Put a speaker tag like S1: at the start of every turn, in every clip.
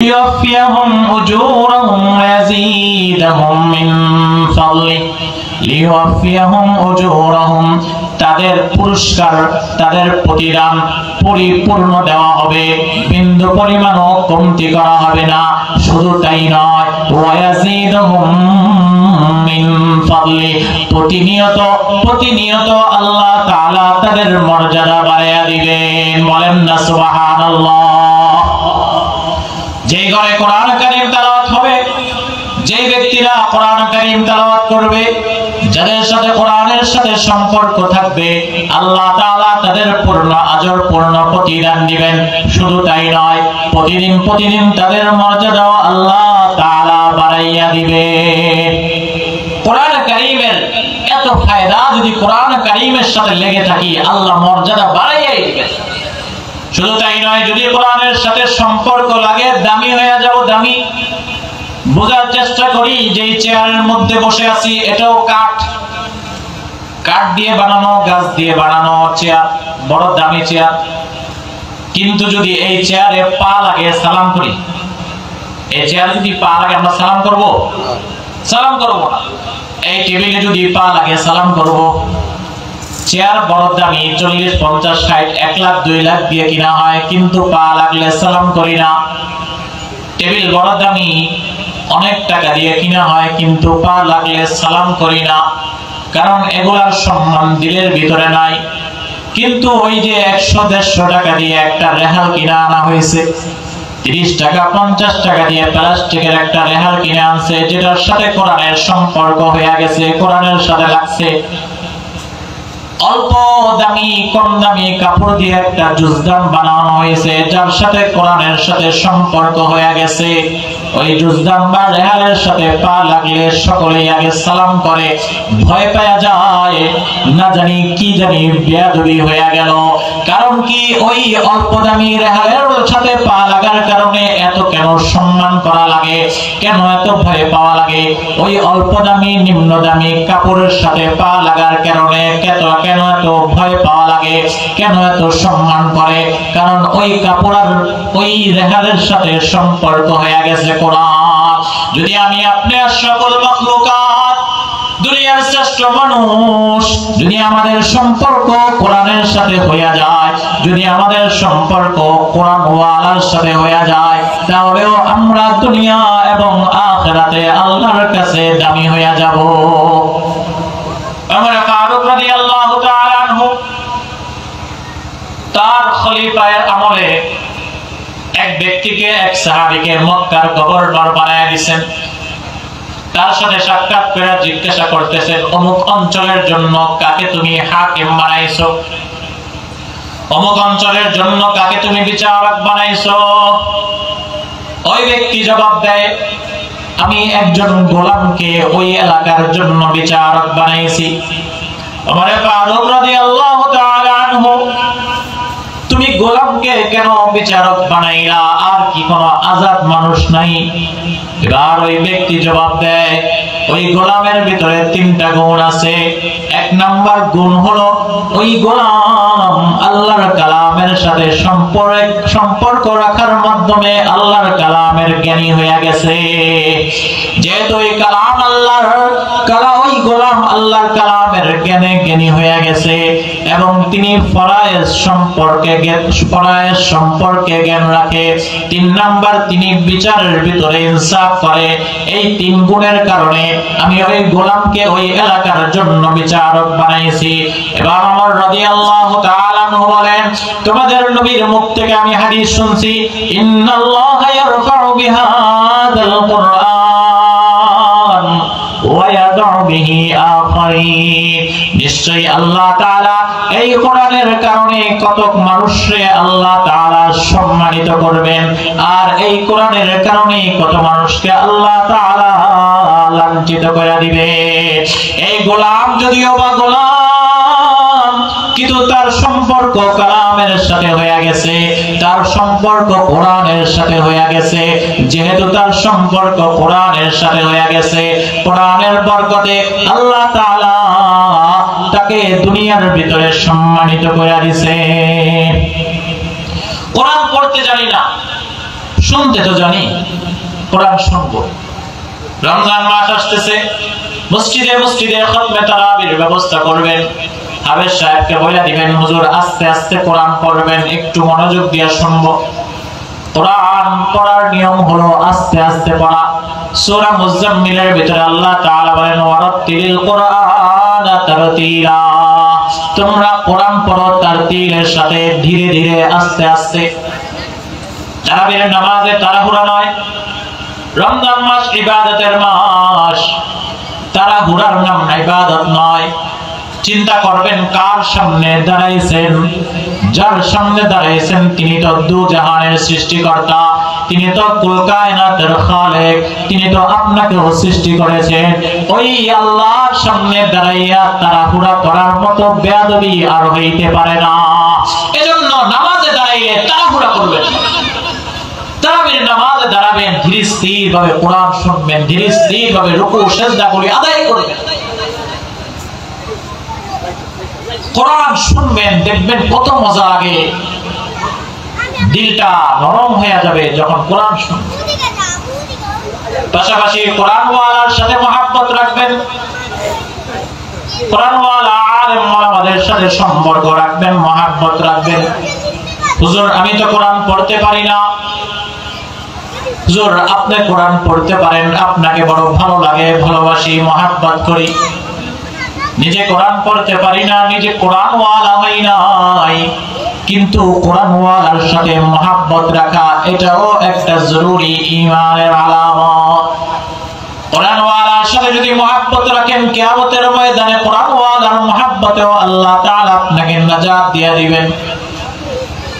S1: ليوفيهم أجورهم ويزيدهم من فضله ليوفيهم أجورهم তাদের পুরস্কার তাদের প্রতিদান পরিপূর্ণ দেওয়া হবে, বিন্দু পরিমাণও কমতি করা হবে না। শুধু তাই নয়, ওয়ায়াজিদুহুম মিন ফাদলি, প্রতিনিয়ত আল্লাহ তাআলা তাদের মর্যাদা বাড়ায়া দিবেন। বলেন না সুবহানাল্লাহ। যে ঘরে কোরআন কারীম তেলাওয়াত হবে, যে ব্যক্তিরা কোরআন কারীম তেলাওয়াত করবে, যাদের সাথে কোরআনের সাথে সম্পর্ক থাকবে, আল্লাহ তাআলা তাদের পূর্ণ আজর পূর্ণ প্রতিদান দিবেন। শুধু তাই নয়, প্রতিদিন তাদের মর্যাদা আল্লাহ তাআলা বাড়াইয়া দিবে। কোরআন কারীমের এত ফায়দা, যদি কোরআন কারীমের সাথে লেগে থাকি, আল্লাহ মর্যাদা বাড়াইয়াই দিবেন। শুধু তাই নয়, যদি কোরআনের সাথে সম্পর্ক লাগে, দামি হয়ে যাব। দামি বোঝার চেষ্টা করি, যে চেয়ারের মধ্যে বসে আছি এটাও কাঠ দিয়ে বানানো, গাছ দিয়ে বানানো চেয়ার, বড় দামি চেয়ার। কিন্তু যদি এই চেয়ারে পা লাগে সালাম করি, এই চেয়ারে যদি পা লাগে আমরা সালাম করব? সালাম করব না। এই টেবিলে যদি পা লাগে সালাম করব? চেয়ার বড় দামি, 40, 50, 60, 1 লাখ 2 লাখ দিয়ে কিনা হয়, কিন্তু পা লাগলে সালাম করি না। টেবিল বড় দামি, অনেক টাকা দিয়ে কিনা হয়, কিন্তু পা লাগলে সালাম করি না। কারণ এগুলার সম্মান দিলের ভিতরে নাই। কিন্তু ওই যে 100-150 টাকা দিয়ে একটা রেহাল কিনা আনা হয়েছে, 30 টাকা 50 টাকা দিয়ে প্লাস্টিকের একটা রেহাল কিনে আনছে, যেটার সাথে কোরআনের সম্পর্ক হয়ে গেছে, কোরআনের সাথে লাগছে। অল্প দামি কম দামি কাপড় দিয়ে একটা জুজদান বানানো হয়েছে, যার সাথে কোরআনের সাথে সম্পর্ক হয়ে গেছে। ওই জুজদান বা রেহালের সাথে পা লাগলে সকলেই আগে সালাম করে, ভয় পাওয়া যায় না জানি কি জানি বেয়াদবি হয়ে গেল। কারণ কি, ওই অল্প দামি রেহালের সাথে পা লাগার কারণে এত কেন সম্মান করা লাগে, কেন এত ভয় পাওয়া লাগে? ওই অল্প দামি নিম্ন দামি কাপড়ের সাথে পা লাগার কারণে কেন এত ভয় পাওয়া লাগে, কেন এত সম্মান করে? কারণ ওই কাপড় আর ওই রেহালের সাথে সম্পর্ক হয়ে গেছে কোরআন। যদি আমি আপনি আর সকল মাখলুকাত, দুনিয়ার শ্রেষ্ঠ মানুষ, যদি আমাদের সম্পর্ক কোরআনের সাথে হয়ে যায়, যদি আমাদের সম্পর্ক কোরআন ওয়ালার সাথে হয়ে যায়, তাহলেও আমরা দুনিয়া এবং আখিরাতে আল্লাহর কাছে দামি হয়ে যাব। ওমর ফারুক রাদিয়াল্লাহু তাআলা আনহু তার খলিফায়ের আমলে এক ব্যক্তিকে, এক সাহাবীকে মক্কার গভর্নর বানায় দিয়েছেন। তার সাথে সাক্ষাৎ করে জিজ্ঞাসা করতেছেন, অমুক অঞ্চলের জন্য কাকে তুমি হাকিম বানাইছো? অমুক অঞ্চলের জন্য কাকে তুমি বিচারক বানাইছো? ওই ব্যক্তি জবাব দেয়, আমি একজন গোলামকে ওই এলাকার জন্য বিচারক বানাইছি। ওমর ফারুক রাদিয়াল্লাহু তাআলা আনহু, তুমি গোলামকে কেন বিচারক বানাইলা? আর কি কোনো আজাদ মানুষ নাই? এবার ওই ব্যক্তি জবাব দেয়, ওই গোলামের ভিতরে 3টা গুণ আছে। 1 নাম্বার গুণ হলো, ওই গোলাম আল্লাহর কালামের সাথে সম্পর্ক রাখার মাধ্যমে আল্লাহর কালামের জ্ঞানী হয়ে গেছে। যেহেতু ওই কালাম আল্লাহর কালাম, ওই গোলাম আল্লাহর কালামের জ্ঞানী হয়ে গেছে, এবং তিনি ফরায়েজ সম্পর্কে জ্ঞান রাখে। 3 নাম্বার, তিনি বিচারের ভিতরে ইনসাফ করে। এই 3 গুণের কারণে আমি ওই গোলামকে ওই এলাকার জন্য বিচারক বানাইছি। এবার ওমর রাদিয়াল্লাহু তাআলা আনহু বলেন, তোমাদের নবীর মুখ থেকে আমি হাদিস শুনছি, ইন্নাল্লাহা ইয়ারফাউ বিহাদাল কুরআন ওয়া ইয়াদউ বিহি আখারিন। নিশ্চয়ই আল্লাহ তাআলা এই কোরআনের কারণে কতক মানুষকে আল্লাহ তাআলা সম্মানিত করবেন, আর এই কোরআনের কারণে কত মানুষকে আল্লাহ তাআলা লাঞ্ছিত করে দিবে। এই গোলাম যদিও বা গোলাম, কিন্তু তার সম্পর্ক কালামের সাথে হয়ে গেছে, তার সম্পর্ক কোরআনের সাথে হয়ে গেছে। যেহেতু তার সম্পর্ক কোরআনের সাথে হয়ে গেছে, কোরআনের বরকতে আল্লাহ তাআলা তাকে দুনিয়ার ভিতরে সম্মানিত করে দিয়েছে। কোরআন পড়তে জানি না, শুনতে তো জানি, কোরআন শুনবো। রমজান মাস আসতেছে, মসজিদে মসজিদে খতমে তারাবির ব্যবস্থা করবেন। হাফেজ সাহেবকে বলে দিবেন, হুজুর আস্তে আস্তে কোরআন পড়বেন, একটু মনোযোগ দিয়ে শুনবো। কোরআন পড়ার নিয়ম হলো আস্তে আস্তে পড়া। সূরা মুজাম্মিলের ভিতরে আল্লাহ তাআলা বলেন, ওয়ারাত্তিলিল কুরআনা তারতিলা, তোমরা কোরআন পড়ো তারতিলের সাথে, ধীরে ধীরে আস্তে আস্তে। তারাবির নামাজে তাড়াহুড়া নয়। রমজান মাস ইবাদতের মাস, তাড়াহুড়ার নাম ইবাদত নয়। চিন্তা করবেন কার সামনে দাঁড়াইছেন। যার সামনে দাঁড়াইছেন তিনি তো দু জাহানের সৃষ্টিকর্তা, তিনি তো কুল কায়নাতের খালেক, তিনি তো আপনাকেও সৃষ্টি করেছেন। ওই আল্লাহর সামনে দাঁড়াইয়া তাড়াহুড়া করার মতো বেয়াদবি আর হইতে পারে না। এজন্য নামাজে দাঁড়াইলে তাড়াহুড়া করবেন না। তারাবির নামাজে দাঁড়াবেন, ধীরে স্থির ভাবে কোরআন শুনবেন, ধীরে স্থির ভাবে রুকু সিজদা করে আদায় করবেন। কোরআন শুনবেন, দেখবেন কত মজা লাগে, দিলটা নরম হয়ে যাবে যখন কোরআন শুনবেন। পাশাপাশি কোরআন ওয়ালার সাথে মহব্বত রাখবেন, কোরআন ওয়ালা আলেম ওলামাদের সাথে সম্পর্ক রাখবেন, মহব্বত রাখবেন। হুজুর আমি তো কোরআন পড়তে পারি না। হুজুর আপনি কোরআন পড়তে পারেন, আপনাকে বড় ভালো লাগে, ভালোবাসি, মহব্বত করি। নিজে কোরআন পড়তে পারি না, নিজে কোরআন ওয়ালা হই নাই, কিন্তু কোরআন ওয়ালার সাথে মহব্বত রাখা এটাও একটা জরুরি ঈমানের আলামত। কোরআন ওয়ালার সাথে যদি মহব্বত রাখেন, কিয়ামতের ময়দানে কোরআন ওয়ালার মহব্বতেও আল্লাহ তাআলা আপনাকে নাজাত দিয়ে দিবেন।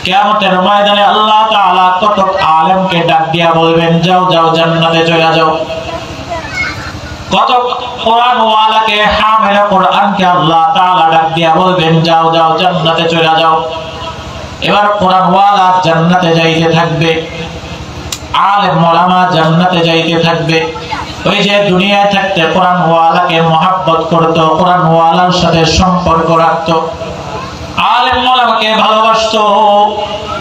S1: কিয়ামতের ময়দানে আল্লাহ তাআলা কত আলেমকে ডাক দিয়া বলবেন, যাও যাও জান্নাতে চলে যাও। কত কোরআন ওয়ালাকে, হামিলে কোরআনকে আল্লাহ তাআলা ডাক দিয়া বলবেন, যাও যাও জান্নাতে চলে যাও। এবার কোরআন ওয়ালা জান্নাতে যাইতে থাকবে, আলেম ওলামা জান্নাতে যাইতে থাকবে। ওই যে দুনিয়ায় থাকতে কোরআন ওয়ালাকে মহব্বত করতো, কোরআন ওয়ালার সাথে সম্পর্ক রাখতো, আলেম ওলামাকে ভালোবাসতো,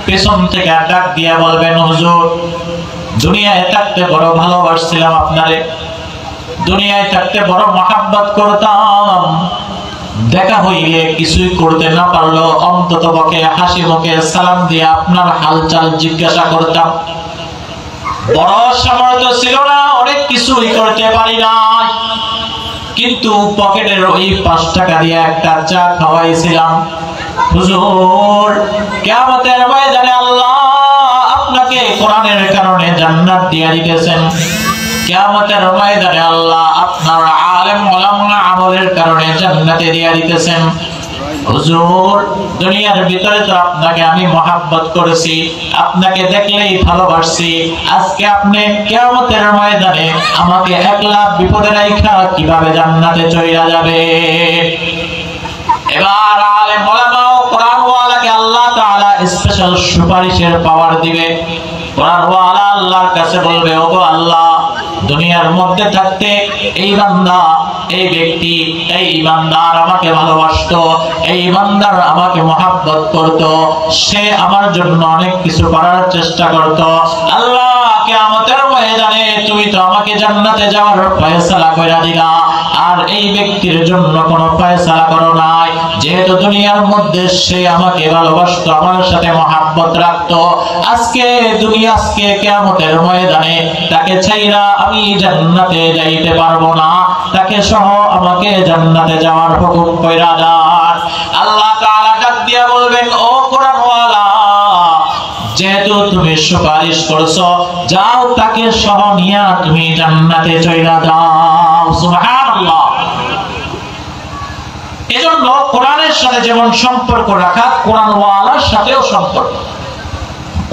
S1: পেছন থেকে ডাক দিয়া বলবেন, হুজুর দুনিয়ায় থাকতে বড় ভালোবাসছিলাম আপনারে, দুনিয়ায় থাকতে বড় মহব্বত করতাম, দেখা হইলে কিছুই করতে না পারলো অন্তত পক্ষে হাসি মুখে সালাম দিয়ে আপনার হালচাল জিজ্ঞাসা করতাম। বড় সামর্থ্য ছিল না, অনেক কিছুই করতে পারি না, কিন্তু পকেটের ওই 5 টাকা দিয়ে একটা চা খাওয়াইছিলাম। হুজুর কিয়ামতের ময়দানে আল্লাহ আপনাকে কোরআনের কারণে জান্নাত দিয়ে দিতেছেন। কিয়ামতের ময়দানে আল্লাহ আপনার আলেম ওলামা আমলের কারণে জান্নাতে দিয়ে দিতেছেন। হুজুর দুনিয়ার ভিতরে তো আপনাকে আমি মহব্বত করেছি, আপনাকে দেখলেই ভালোবাসছি, আজকে আপনি কিয়ামতের ময়দানে আমাকে একলা বিপদে রাখা কিভাবে জান্নাতে চলে যাবে? এবার আলেম ওলামা ও কোরআন ওয়ালাকে আল্লাহ তাআলা স্পেশাল সুপারিশের পাওয়ার দিবে। কোরআন ওয়ালা আল্লাহর কাছে বলবে, ওগো আল্লাহ দুনিয়ার মধ্যে থাকতে এই বান্দা, এই ব্যক্তি, এই ইমানদার আমাকে ভালোবাসতো, এই ইমানদার আমাকে মহব্বত করতো, সে আমার জন্য অনেক কিছু করার চেষ্টা করতো। আল্লাহ কিয়ামতের ময়দানে তুমি তো আমাকে জান্নাতে যাওয়ার ফয়সালা কইরা দিলা, আর এই ব্যক্তির জন্য কোনো ফয়সালা করো নাই। যেহেতু দুনিয়ার মধ্যে সে আমাকে ভালোবাসতো, আমার সাথে মহব্বত রাখতো, আজকে কিয়ামতের ময়দানে তাকে ছাইরা আমি জান্নাতে যাইতে পারবো না, তাকে সহ আমাকে জান্নাতে যাওয়ার হুকুম কইরা দাও। আল্লাহ তাআলা ডাক দিয়া বলবেন, ও কোরআন ওয়ালা যেহেতু তুমি সুপারিশ করছো, যাও তাকে সহ নিয়া তুমি জান্নাতে চইলা যাও। সুবহানাল্লাহ। এজন্য কোরআনের সাথে যেমন সম্পর্ক রাখা, কোরআন ওয়ালার সাথেও সম্পর্ক।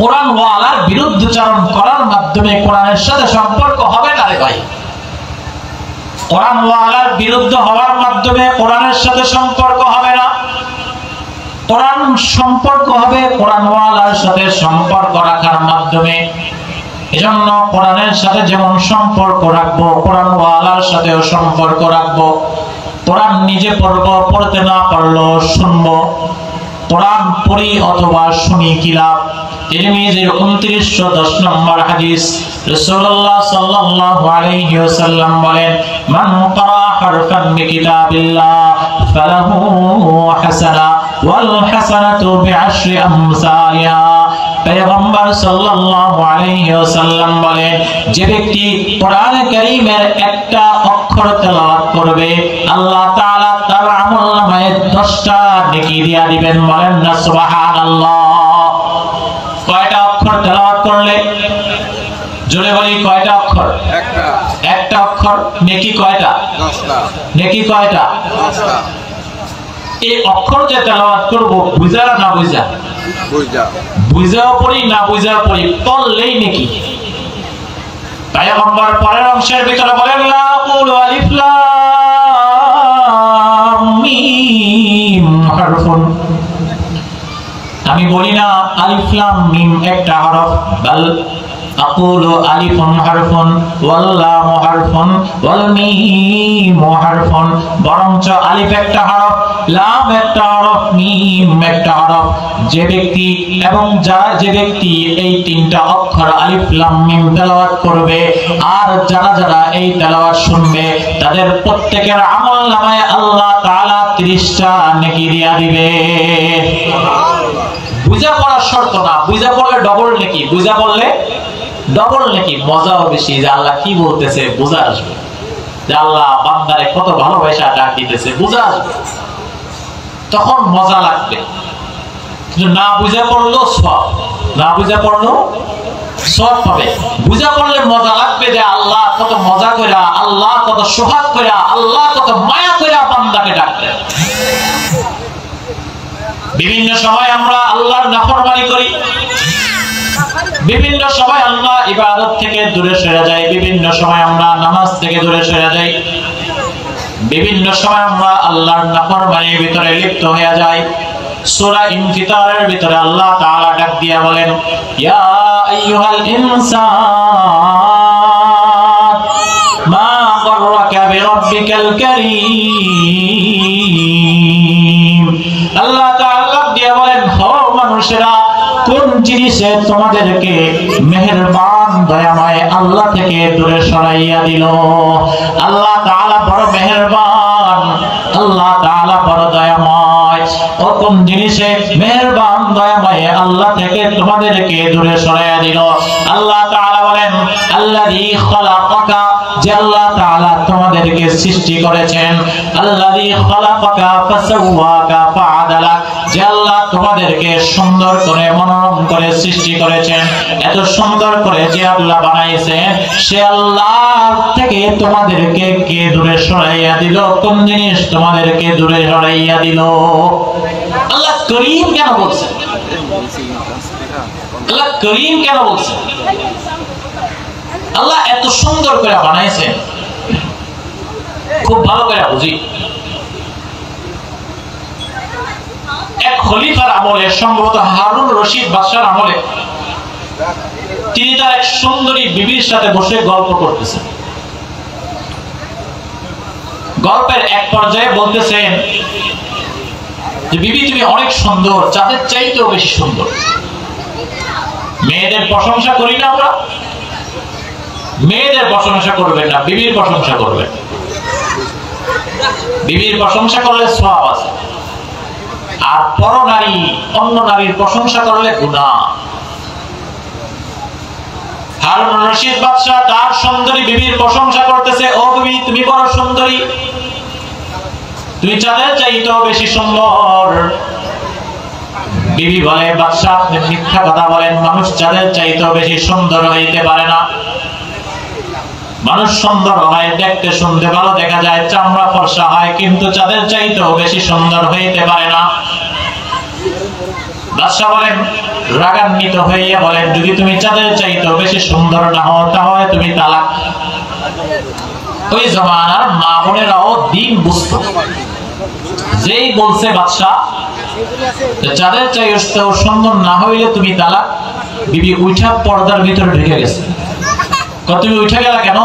S1: কোরআন ওয়ালার বিরুদ্ধাচরণ করার মাধ্যমে কোরআনের সাথে সম্পর্ক হবে না রে ভাই। কোরআন ওয়ালার বিরুদ্ধে হওয়ার মাধ্যমে কোরআনের সাথে সম্পর্ক হবে না। কোরআন সম্পর্ক হবে কোরআন ওয়ালার সাথে সম্পর্ক রাখার মাধ্যমে। এজন্য কোরআনের সাথে যেমন সম্পর্ক রাখবো, কোরআন ওয়ালার সাথেও সম্পর্ক রাখবো। কোরআন নিজে পড়বো, পড়তে না পারলেও শুনবো। কোরআন পড়ি অথবা শুনি কি লাভ? তিরমিজির 2910 নম্বর হাদিস। রাসূলুল্লাহ সাল্লাল্লাহু আলাইহি ওয়াসাল্লাম বলেন, মান ক্বারা হারফান মিকিতাবিল্লাহ ফালাহু হাসানা ওয়াল হাসানাতু বিআশরি আমসালিহা। পয়গম্বর সাল্লাল্লাহু আলাইহি ওয়াসাল্লাম বলেন, যে ব্যক্তি কোরআন কারীমের একটা অক্ষর তেলাওয়াত করবে, আল্লাহ তাআলা তার আমলনামায় 10টা নেকি দিয়া দিবেন। বলেন না সুবহানাল্লাহ। কয়টা অক্ষর তেলাওয়াত করলে? জোরে বলি, কয়টা অক্ষর? একটা অক্ষর। নেকি কয়টা? 10টা। নেকি কয়টা? 10টা। এই অক্ষর যে তেলাওয়াত করব, বুঝা না বুঝা? বুঝা। বুঝাও পড়ি না বুঝাও পড়ি, পড়লেই নেকি। পয়গম্বর পরের অংশের ভিতরে বলেন, লা আকুলু আলিফ লাম মিম হারফুন। আমি বলি না আলিফ লাম মিম একটা হরফ, বাল আকুলু আলিফুন হারফুন ওয়াল লাম হারফুন ওয়াল মিম হারফুন। বরঞ্চ আলিফ একটা হরফ, লাম একটা হরফ, মিম একটা হরফ। যে ব্যক্তি এবং যে ব্যক্তি এই তিনটা অক্ষর আলিফ লাম মিম তেলাওয়াত করবে, আর যারা এই তেলাওয়াত শুনবে, তাদের প্রত্যেকের আমলনামায় আল্লাহ তাআলা 30টা নেকি দিয়া দিবে। বুঝা পড়ার শর্ত না, বুঝা পড়লে ডবল নেকি, বুঝা পড়লে ডবল নেকি। মজাও বেশি, যে আল্লাহ কি বলতেছে বুঝা আসবে, যে আল্লাহ বান্দারে কত ভালোবাসা ডাক দিতেছে বুঝা আসবে, তখন মজা লাগবে। কিন্তু না বুঝা পড়লেও সওয়াব, না বুঝা পড়লেও সওয়াব পাবে। বুঝা পড়লে মজা লাগবে, যে আল্লাহ কত মজা কইরা, আল্লাহ কত সোহাগ কইরা, আল্লাহ কত মায়া কইরা বান্দাকে ডাকতে। বিভিন্ন সময় আমরা আল্লাহর নাফরমানি করি, বিভিন্ন সময় আমরা ইবাদত থেকে দূরে সরে যাই, বিভিন্ন সময় আমরা নামাজ থেকে দূরে সরে যাই, বিভিন্ন সময় আমরা আল্লাহর নাফরমানির ভিতরে লিপ্ত হয়ে যাই। সূরা ইনফিতারের ভিতরে আল্লাহ তাআলা ডাক দিয়া বলেন, ইয়া আইয়ুহাল ইনসান মা গাররাকা বিরাব্বিকাল কারীম। আল্লাহ তাআলা ডাক দিয়া বলেন, ও মানুষেরা, কোন জিনিসে তোমাদেরকে মেহেরবান দয়াময় আল্লাহ থেকে দূরে সরাইয়া দিল? আল্লাহ তাআলা বড় মেহেরবান, আল্লাহ তাআলা বড় দয়াময়। ও কোন জিনিসে মেহেরবান দয়াময় আল্লাহ থেকে তোমাদেরকে দূরে সরাইয়া দিল? আল্লাহ তাআলা বলেন, আল্লাযী খালাকাকা, যে আল্লাহ তাআলা তোমাদেরকে সৃষ্টি করেছেন। আল্লাযী খালাকাকা ফাসাওয়াকা ফাআদালাক, যে আল্লাহ তোমাদেরকে সুন্দর করে মনোরম করে সৃষ্টি করেছেন। এত সুন্দর করে যে আল্লাহ বানাইছেন, সে আল্লাহ থেকে তোমাদেরকে কে দূরে সরাইয়া দিল? কোন জিনিস তোমাদেরকে দূরে সরাইয়া দিল? আল্লাহ করিম কেন বলছেন? আল্লাহ করিম কেন বলছেন? আল্লাহ এত সুন্দর করে বানাইছেন, খুব ভালো করে বুঝি। এক খলিফার আমলে, সম্ভবত হারুন রশিদ বাদশার আমলে, তিনি তার এক সুন্দরী বিবির সাথে বসে গল্প করতেছেন। গল্পের এক পর্যায়ে বলতেছেন যে, বিবি তুমি অনেক সুন্দর, চাঁদের চাইতেও বেশি সুন্দর। মেয়েদের প্রশংসা করি না আমরা? মেয়েদের প্রশংসা করবেন না, বিবির প্রশংসা করবেন। বিবির প্রশংসা করলে সওয়াব আছে, আর পর নারী, অন্য নারীর প্রশংসা করলে গুনাহ। হারুন রশিদ বাদশা তার সুন্দরী বিবির প্রশংসা করতেছে, ও বিবি তুমি বড় সুন্দরী, তুমি চাঁদের চাইতেও বেশি সুন্দর। বিবি বলে, বাদশা আপনি মিথ্যা কথা বলেন, মানুষ চাঁদের চাইতেও বেশি সুন্দর হইতে পারে না। মানুষ সুন্দর হয়, দেখতে শুনতে ভালো দেখা যায়, চামড়া ফর্সা হয়, কিন্তু চাঁদের চাইতেও বেশি সুন্দর হইতে পারে না। বাদশা বলেন, রাগান্বিত হইয়া বলেন, যদি তুমি চাঁদের চাইতেও বেশি সুন্দর না হও, তাহলে তুমি তালাক। ওই জমানার মা বোনেরাও দিন বুঝতো, যেই বলছে বাদশা চাঁদের চাইতেও সুন্দর না হইলে তুমি তালাক, বিবি উঠা পর্দার ভিতরে ঢুকে গেছে। তুমি উঠে গেলা কেন?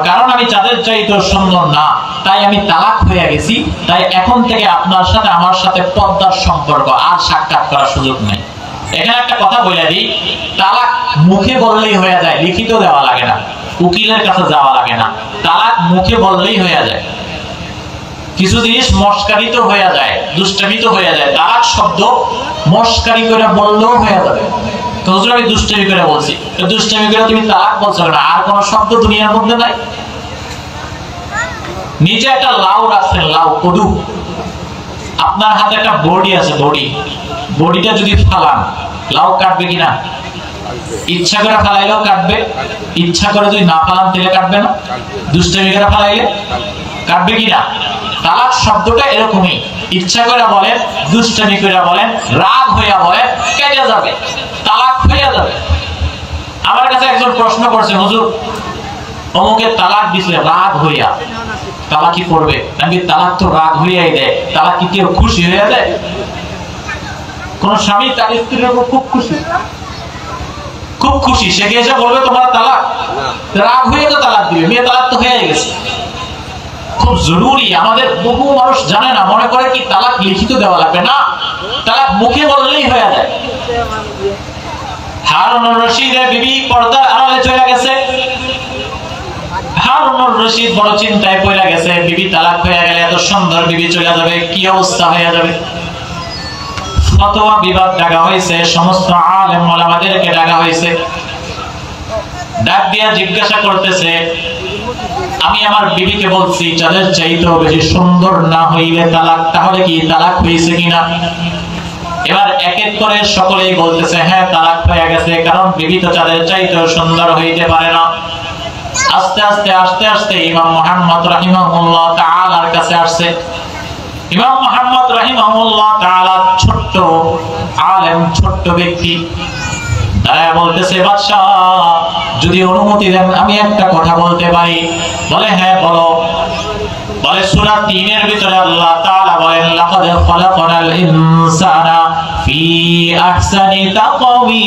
S1: কারণ আমি চাঁদের চাইতেও সুন্দর না, তাই আমি তালাক হয়ে গেছি, তাই এখন থেকে আপনার সাথে আমার সাথে পর্দার সম্পর্ক, আর সাক্ষাৎ করার সুযোগ নেই। এখানে একটা কথা বলে দিই, তালাক মুখে বললেই হয়ে যায়, লিখিত দেওয়া লাগে না, উকিলের কাছে যাওয়া লাগে না, তালাক মুখে বললেই হয়ে যায়। কিছু জিনিস মস্কারিত হয়ে যায়, দুষ্টামিত হয়ে যায়, তালাক শব্দ মস্কারি করে বললেও হয়ে যাবে। তো হুজুর আমি দুষ্টামি করে বলছি, দুষ্টামি করে তুমি তালাক বলছো না, আর কোন শব্দ দুনিয়ার মধ্যে নাই? নিচে একটা লাউ রাখছেন, লাউ কদু, আপনার হাতে একটা বডি আছে, বডিটা যদি ফালান লাউ কাটবে কিনা? ইচ্ছা করে ফালাইলেও কাটবে, ইচ্ছা করে যদি না ফালান তাহলে কাটবে না? দুষ্টামি করে ফালাইলে কাটবে কিনা? তালাক শব্দটা এরকমই, ইচ্ছা করে বলেন, দুষ্টামি করে বলেন, রাগ হইয়া বলেন, কেটে যাবে, তালাক হইয়া যাবে। আমার কাছে একজন প্রশ্ন করছে, হুজুর অমুকে তালাক দিছে রাগ হইয়া, তালাক কি করবে? আমি তালাক তো রাগ হইয়াই দেয়, তালাক কি কেউ খুশি হইয়া দেয়? কোন স্বামী তার স্ত্রীর উপর খুব খুশি, খুব খুশি, সে এসে বলবে তোমার তালাক, রাগ হয়ে তো তালাক দিবে, মেয়ে তালাক তো হয়ে গেছে। খুব জরুরি, আমাদের বহু মানুষ জানে না, মনে করে কি তালাক লিখিত দেওয়া লাগবে, না, তালাক মুখে বললেই হয়ে যায়। হারুনুর রশিদের বিবি পর্দার আড়ালে চলে গেছে, হারুনুর রশিদ বড় চিন্তায় পড়ে গেছে, বিবি তালাক হয়ে গেলে এত সুন্দর বিবি চলে যাবে, কি অবস্থা হয়ে যাবে। ফতোয়া বিভাগ ডাকা হয়েছে, সমস্ত আলেম ওলামাদেরকে ডাকা হয়েছে, ডাক দিয়া জিজ্ঞাসা করতেছে, আমি আমার বিবিকে বলছি যাদের চাইতেও বেশি সুন্দর না হইলে তালাক, তাহলে কি তালাক হয়েছে কিনা? এবার এক এক করে সকলেই বলতেছে হ্যাঁ তালাক হয়ে গেছে, কারণ বিবি তো যাদের চাইতেও সুন্দর হইতে পারে না। আস্তে আস্তে আস্তে আস্তে ইমাম মুহাম্মদ রাহিমাহুল্লাহ তাআলার কাছে আসছে। ইমাম মুহাম্মদ রাহিমাহুল্লাহ তাআলা ছোট্ট আলেম, ছোট্ট ব্যক্তি, তারা বলতেছে বাদশাহ যদি অনুমতি দেন আমি একটা কথা বলতে পারি। বলে হ্যাঁ বলো। বলে সূরা ৩ এর ভিতরে আল্লাহ তাআলা বলেন লাকাদ খালাকনাল ইনসানা ফি আহসানি তাকওয়িম।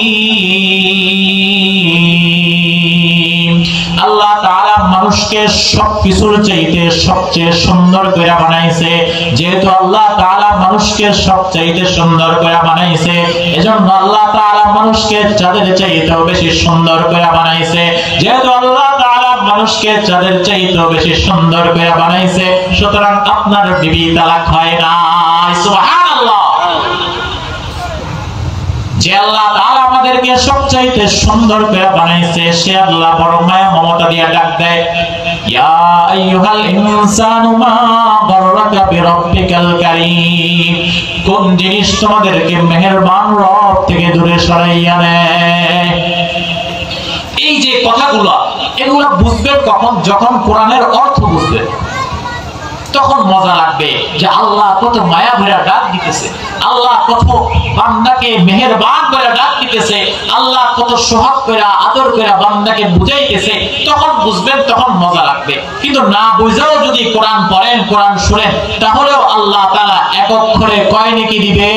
S1: আল্লাহ তাআলা মানুষকে সবকিছুর চাইতে সবচেয়ে সুন্দর করে বানাইছে। যেহেতু আল্লাহ তাআলা মানুষকে সবচাইতে সুন্দর করে বানাইছে, এজন্য আল্লাহ তাআলা মানুষকে চাঁদের চাইতেও বেশি সুন্দর করে বানাইছে। যেহেতু আল্লাহ তাআলা মানুষকে চাঁদের চাইতেও বেশি সুন্দর করে বানাইছে, সুতরাং আপনার বিবি তালাক হয় না। সুবহানাল্লাহ। যে আল্লাহ তাআলা আমাদেরকে সবচাইতে সুন্দর করে বানাইছে, সে আল্লাহ বড় মায়া মমতা দিয়ে ডাক দেয়, ইয়া আইয়ুহাল ইনসানু মা গাররাকা বিরাব্বিকাল কারীম। কোন জিনিস তোমাদেরকে মেহেরবান রব থেকে দূরে সরাইয়া নেয়? এই যে কথাগুলো, এগুলো বুঝবেন কখন? যখন কোরআনের অর্থ বুঝবেন, তখন মজা লাগবে যে আল্লাহ কত মায়া ভরা ডাক দিতেছে, আল্লাহ কত বান্দাকে মেহেরবান করে ডাক দিতেছে, আল্লাহ কত সোহাগ করে আদর করে বান্দাকে বুঝাইতেছে, তখন বুঝবেন, তখন মজা লাগবে। কিন্তু না বুঝাও যদি কোরআন পড়েন, কোরআন শুনেন, তাহলেও আল্লাহ তাআলা এক অক্ষরে কয় নেকি দিবে?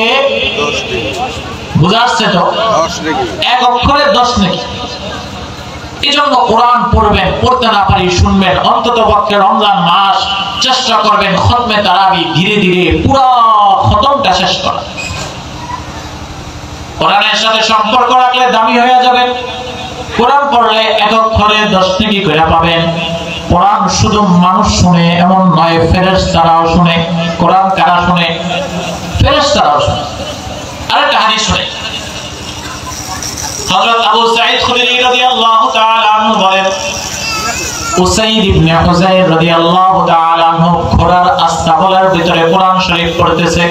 S1: 10 নেকি। বুঝাচ্ছে তো? 10 নেকি, এক অক্ষরে 10 নেকি। এজন্য কোরআন পড়বেন, পড়তে না পারি শুনবেন, অন্তত পক্ষে রমজান মাস চেষ্টা করবেন খতমে তারাবি ধীরে ধীরে পুরো খতমটা শেষ করা। কোরআনের সাথে সম্পর্ক রাখলে দামি হয়ে যাবে। কোরআন পড়লে এক অক্ষরে 10 নেকি করে পাবেন। কোরআন শুধু মানুষ শুনে এমন নয়, ফেরেশতারাও শুনে। কোরআন কারা শুনে? ফেরেশতারাও শুনে। আরেকটা হাদিস শুনে, হযরত আবু সাঈদ খুদরি রাদিয়াল্লাহু তাআলা আনহু বলেন, উসাইদ ইবনে হুযাইর রাদিয়াল্লাহু তাআলা আনহু ঘোড়ার আস্তাবলের ভিতরে কোরআন শরীফ পড়তেছে।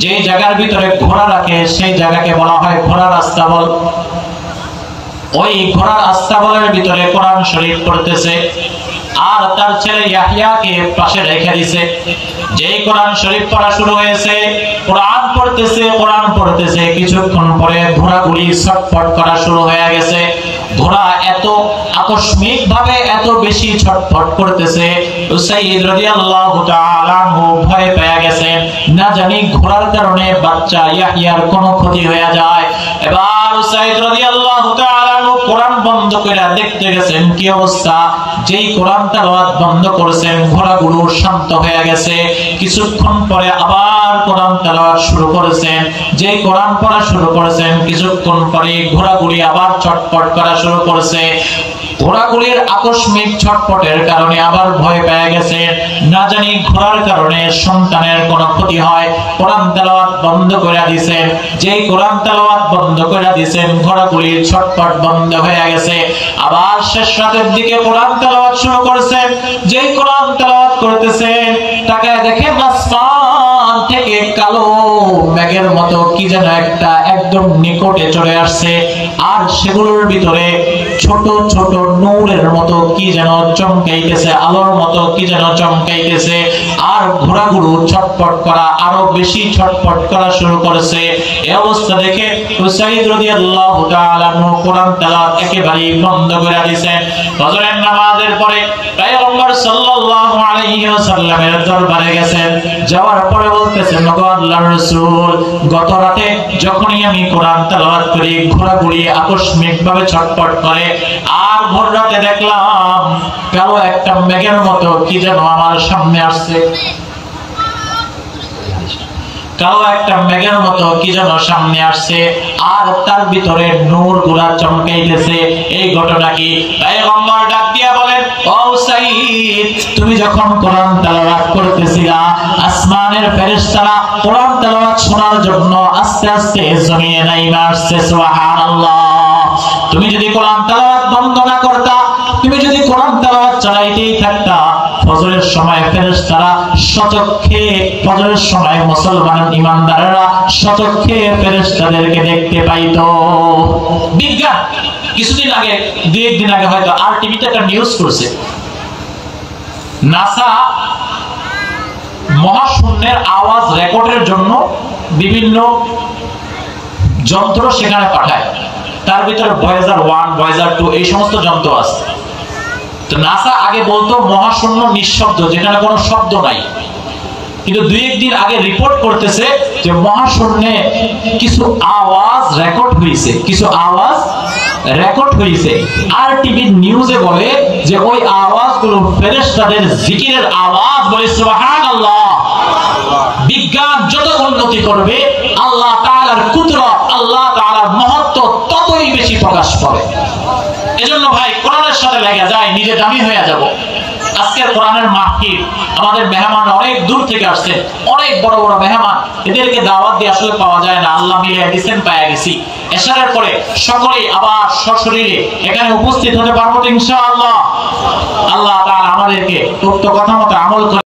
S1: যে জায়গার ভিতরে ঘোড়া রাখে সেই জায়গাকে বলা হয় ঘোড়ার আস্তাবল। ওই ঘোড়ার আস্তাবলের ভিতরে কোরআন শরীফ পড়তেছে, আর তার ছেলে ইয়াহইয়াকে পাশে রেখে দিয়েছে। যেই কোরআন শরীফ পড়া শুরু হয়েছে, কোরআন পড়তেছে, কিছুক্ষণ পরে ঘোড়াগুলি ছটফট করা শুরু হয়ে গেছে। ঘোড়া এত আকস্মিক ভাবে এত বেশি ছটফট করতেছে, উসাইদ রাদিয়াল্লাহু তাআলা আনহু ভয় পেয়ে গেছেন, না জানি ঘোড়ার কারণে বাচ্চা ইয়াহইয়ার কোনো ক্ষতি হয়ে যায়। এবার উসাইদ রাদিয়াল্লাহু তাআলা আনহু কোরআন বন্ধ বন্ধ করে দেখতে গেছেন কি অবস্থা। যেই কোরআন তেলাওয়াত বন্ধ করেছেন ঘোড়াগুলো শান্ত হয়ে গেছে। কিছুক্ষণ পরে আবার কোরআন তেলাওয়াত শুরু করেছেন। যেই কোরআন পড়া শুরু করেছেন কিছুক্ষণ পরে ঘোড়াগুলি আবার চটপট করা শুরু করেছে। ঘোড়াগুলির আকস্মিক ছটপটের কারণে আবার ভয় পেয়ে গেছে, না জানি ঘোড়ার কারণে সন্তানের কোনো ক্ষতি হয়। কোরআন তেলাওয়াত বন্ধ করে দিয়েছেন। যেই কোরআন তেলাওয়াত বন্ধ করে দিয়েছেন ঘোড়াগুলির ছটপট বন্ধ হয়ে গেছে। আবার শেষ রাতের দিকে কোরআন তেলাওয়াত শুরু করেছেন। যেই কোরআন তেলাওয়াত করতেছেন তাকায় দেখে আসমান থেকে কালো মেঘের মতো কি যেন একটা একদম নিকটে চলে আসছে। আর সেগুলোর ভিতরে ছোট ছোট নূরের মতো কি যেন চমকাইতেছে, আলোর মতো কি যেন চমকাইতেছে। আর ঘোড়াগুলো ছটপট করা আরো বেশি ছটপট করা শুরু করেছে। এই অবস্থা দেখে উসাইদ রাদিয়াল্লাহু তাআলা কোরআন তেলাওয়াত একেবারে বন্ধ করে দিয়েছেন। ফজরের নামাজের পরে পয়গম্বর সাল্লাল্লাহু আলাইহি ওয়াসাল্লামের দরবারে গেছেন। যাওয়ার পরে বলতেছেন, ওগো আল্লাহর রাসূল, গত রাতে যখনই আমি কোরআন তেলাওয়াত করি ঘোড়াগুলি আকস্মিকভাবে ছটপট করে। আর ভোর রাতে দেখলাম কালো একটা মেঘের মতো কি যেন আমার সামনে আসছে। কালো একটা মেঘের মতো কি যেন সামনে আসছে। আর তার ভিতরে নূর গুলা চমকাইতেছে। এই ঘটনা কি? পয়গম্বর ডাক দিয়া বলেন, ও সাইদ, তুমি যখন কোরআন তেলাওয়াত করতেছিলা আসমানের ফেরেশতারা কোরআন তেলাওয়াত শোনার জন্য আস্তে আস্তে জমিনে নাইমা আসছে। সুবহানাল্লাহ। তুমি যদি কোরআন তেলাওয়াত বন্ধ না করতা, তুমি যদি কোরআন তেলাওয়াত চালাইতেই থাকতা, ফজরের সময় ফেরেশতারা সচক্ষে, ফজরের সময় মুসলমান ঈমানদাররা সচক্ষে ফেরেশতাদেরকে দেখতে পাইতো। বিজ্ঞান কিছুদিন আগে, দুই একদিন আগে হয়তো আর টিভিতে একটা নিউজ করছে, নাসা মহাশূন্যের আওয়াজ রেকর্ডের জন্য বিভিন্ন যন্ত্র সেখানে পাঠায়। তার ভিতরে ভয়েজার 1, ভয়েজার 2 এই সমস্ত যন্ত্র আছে। তো নাসা আগে বলতো মহাশূন্য নিঃশব্দ, যেখানে কোনো শব্দ নাই। কিন্তু দুই একদিন আগে রিপোর্ট করতেছে যে মহাশূন্যে কিছু আওয়াজ রেকর্ড হয়েছে, কিছু আওয়াজ রেকর্ড হয়েছে। আর টিভি নিউজে বলে যে ওই আওয়াজগুলো ফেরেশতাদের জিকিরের আওয়াজ। বলে সুবহানাল্লাহ। বিজ্ঞান যত উন্নতি করবে আল্লাহ তাআলার কুদরত, আল্লাহ তাআলার মহত্ব ততই বেশি প্রকাশ পাবে। এজন্য ভাই কোরআনের সাথে লেগে যায়, নিজে দামি হয়ে যাব। আজকের কোরআনের মাহফিল, আমাদের মেহমান অনেক দূর থেকে আসছেন, অনেক বড় বড় মেহমান। এদেরকে দাওয়াত দিয়ে আসলে পাওয়া যায় না, আল্লাহ মিলিয়ে দিয়েছেন, পাওয়া গেছি। এশারের পরে সকলেই আবার সশরীরে এখানে উপস্থিত হতে পারবো ইনশাআল্লাহ। আল্লাহ তাআলা আমাদেরকে উক্ত কথা মতো আমল করে